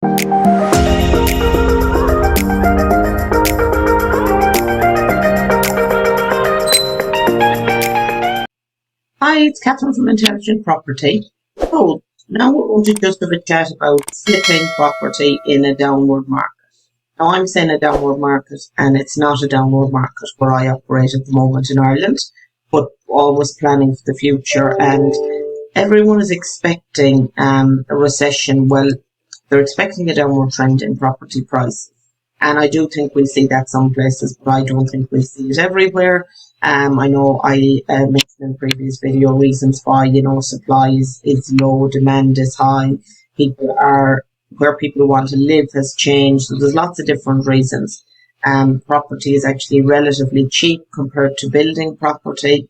Hi, it's Catherine from Intelligent Property. So now we're going to just have a chat about flipping property in a downward market. Now I'm saying a downward market, and it's not a downward market where I operate at the moment in Ireland, but always planning for the future. And everyone is expecting a recession. Well, they're expecting a downward trend in property prices. And I do think we'll see that some places, but I don't think we'll see it everywhere. I know I mentioned in previous video reasons why, supply is low, demand is high, where people want to live has changed. So there's lots of different reasons. Property is actually relatively cheap compared to building property.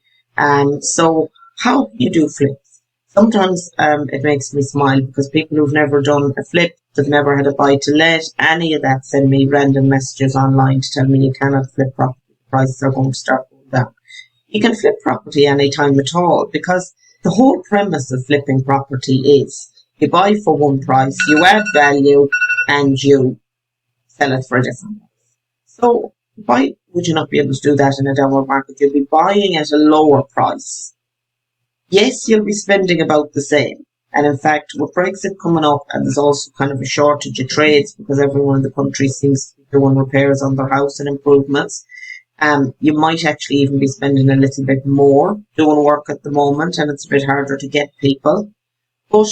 So how can you do flips? Sometimes it makes me smile because people who've never done a flip, they've never had a buy to let, any of that, send me random messages online to tell me you cannot flip property. Prices are going to start going down. You can flip property any time at all, because the whole premise of flipping property is you buy for one price, you add value, and you sell it for a different price. So why would you not be able to do that in a downward market? You'll be buying at a lower price. Yes, you'll be spending about the same. And in fact, with Brexit coming up, and there's also kind of a shortage of trades because everyone in the country seems to be doing repairs on their house and improvements, you might actually even be spending a little bit more doing work at the moment, and it's a bit harder to get people. But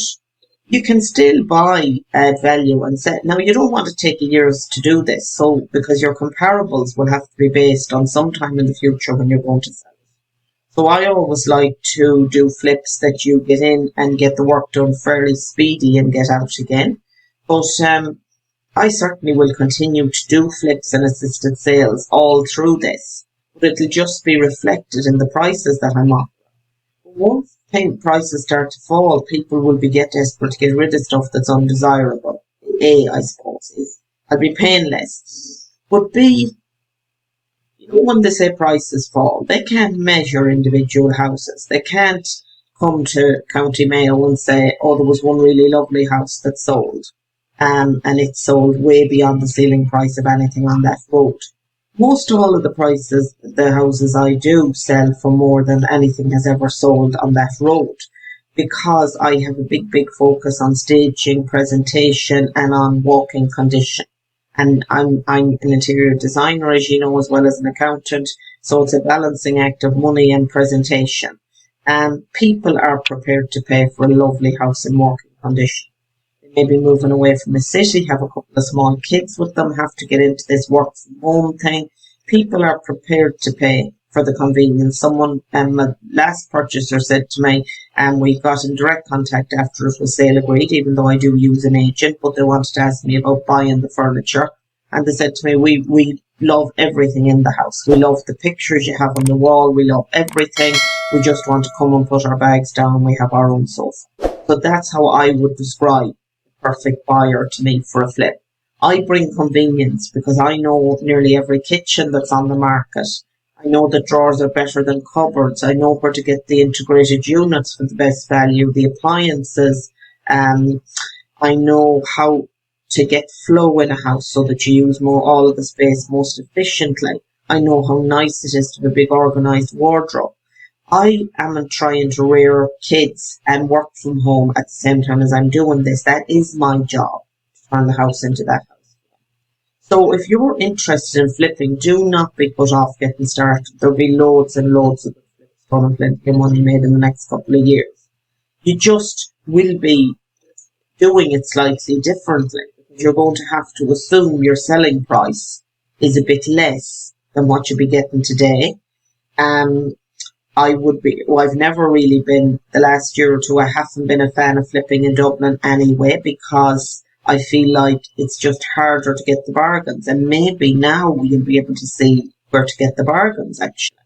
you can still buy at value and set. Now, you don't want to take years to do this, so because your comparables will have to be based on some time in the future when you're going to sell. So I always like to do flips that you get in and get the work done fairly speedy and get out again. But I certainly will continue to do flips and assisted sales all through this. But it'll just be reflected in the prices that I'm offering. Once prices start to fall, people will get desperate to get rid of stuff that's undesirable. A, I suppose, is I'll be paying less. But B, when they say prices fall, they can't measure individual houses. They can't come to County Mayo and say, oh, there was one really lovely house that sold, and it sold way beyond the ceiling price of anything on that road. Most all of the houses I do sell for more than anything has ever sold on that road, because I have a big focus on staging, presentation, and on walking condition. And I'm an interior designer, as you know, as well as an accountant. So it's a balancing act of money and presentation. And people are prepared to pay for a lovely house in working condition. They may be moving away from a city, have a couple of small kids with them, have to get into this work from home thing. People are prepared to pay for the convenience. Someone, my last purchaser said to me, we got in direct contact after it was sale agreed, even though I do use an agent, but they wanted to ask me about buying the furniture. And they said to me, we love everything in the house. We love the pictures you have on the wall. We love everything. We just want to come and put our bags down. We have our own sofa. So that's how I would describe the perfect buyer to me for a flip. I bring convenience because I know nearly every kitchen that's on the market. I know that drawers are better than cupboards. I know where to get the integrated units for the best value, the appliances. I know how to get flow in a house so that you use all of the space most efficiently. I know how nice it is to have a big organised wardrobe. I am trying to rear kids and work from home at the same time as I'm doing this. That is my job, to turn the house into that house. So if you're interested in flipping, do not be put off getting started. There'll be loads and loads of flips done and plenty of money made in the next couple of years. You just will be doing it slightly differently. You're going to have to assume your selling price is a bit less than what you'll be getting today. I've never really been, the last year or two, I haven't been a fan of flipping in Dublin anyway, because I feel like it's just harder to get the bargains. And maybe now we'll be able to see where to get the bargains, actually.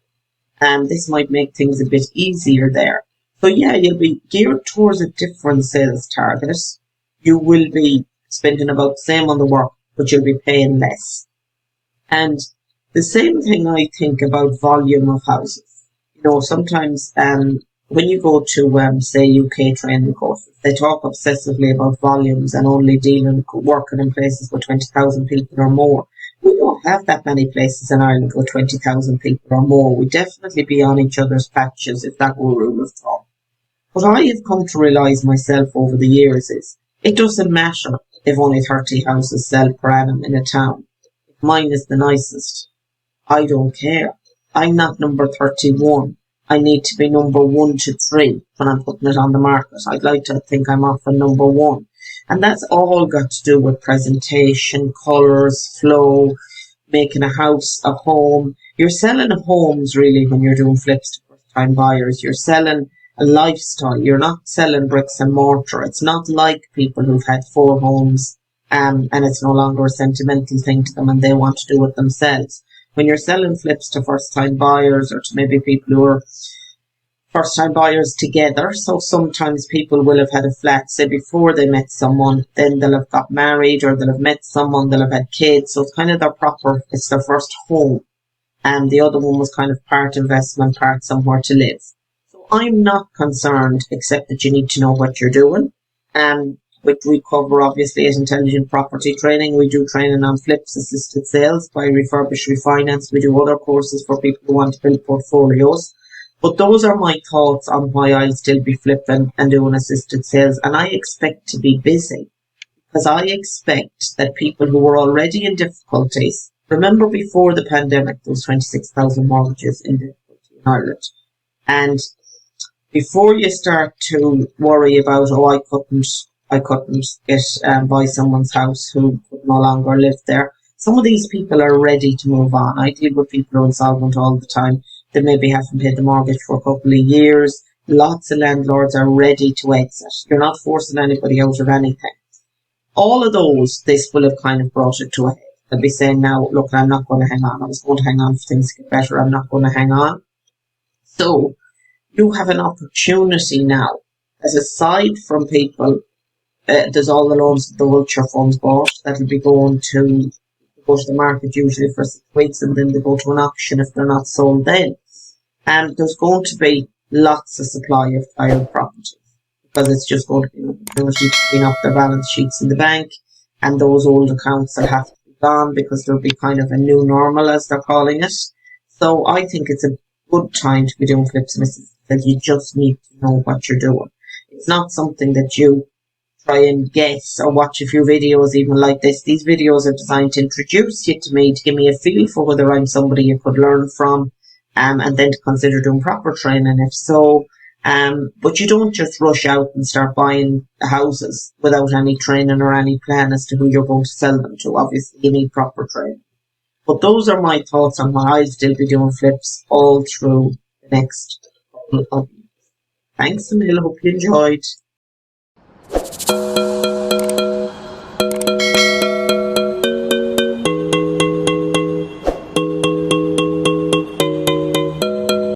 And this might make things a bit easier there. So yeah, you'll be geared towards a different sales target. You will be spending about the same on the work, but you'll be paying less. And the same thing I think about volume of houses. Sometimes when you go to, say, UK training courses, they talk obsessively about volumes and only working in places with 20,000 people or more. We don't have that many places in Ireland with 20,000 people or more. We'd definitely be on each other's patches if that were rule of thumb. What I have come to realise myself over the years is it doesn't matter if only 30 houses sell per annum in a town. If mine is the nicest, I don't care. I'm not number 31. I need to be number 1 to 3 when I'm putting it on the market. I'd like to think I'm often number 1. And that's all got to do with presentation, colours, flow, making a house, a home. You're selling homes really when you're doing flips to first time buyers. You're selling a lifestyle. You're not selling bricks and mortar. It's not like people who've had 4 homes and it's no longer a sentimental thing to them and they want to do it themselves. When you're selling flips to first time buyers or to maybe people who are first time buyers together, so sometimes people will have had a flat, say, before they met someone, then they'll have got married or they'll have met someone, they'll have had kids, so it's kind of it's their first home. And the other one was kind of part investment, part somewhere to live. So I'm not concerned, except that you need to know what you're doing. Which we cover obviously as Intelligent Property Training. We do training on flips, assisted sales, buy, refurbish, refinance. We do other courses for people who want to build portfolios. But those are my thoughts on why I'll still be flipping and doing assisted sales. And I expect to be busy because I expect that people who were already in difficulties, remember before the pandemic, there was 26,000 mortgages in difficulty in Ireland. And before you start to worry about, I couldn't buy someone's house who could no longer live there. Some of these people are ready to move on. I deal with people who are insolvent all the time. They maybe haven't paid the mortgage for a couple of years. Lots of landlords are ready to exit. You're not forcing anybody out of anything. All of those, this will have kind of brought it to a head. They'll be saying now, look, I'm not going to hang on. I was going to hang on for things to get better. I'm not going to hang on. So you have an opportunity now, as aside from people, there's all the loans that the vulture funds bought that'll be go to the market usually for 6 weeks and then they go to an auction if they're not sold then. And there's going to be lots of supply of tired properties because it's just going to be an opportunity to clean up their balance sheets in the bank, and those old accounts will have to be gone because there'll be kind of a new normal, as they're calling it. So I think it's a good time to be doing flips and assistance. That you just need to know what you're doing. It's not something that you try and guess or watch a few videos even like this. These videos are designed to introduce you to me, to give me a feel for whether I'm somebody you could learn from, and then to consider doing proper training if so. But you don't just rush out and start buying houses without any training or any plan as to who you're going to sell them to. Obviously, you need proper training. But those are my thoughts on why I'll still be doing flips all through the next couple of months. Thanks a million. Hope you enjoyed.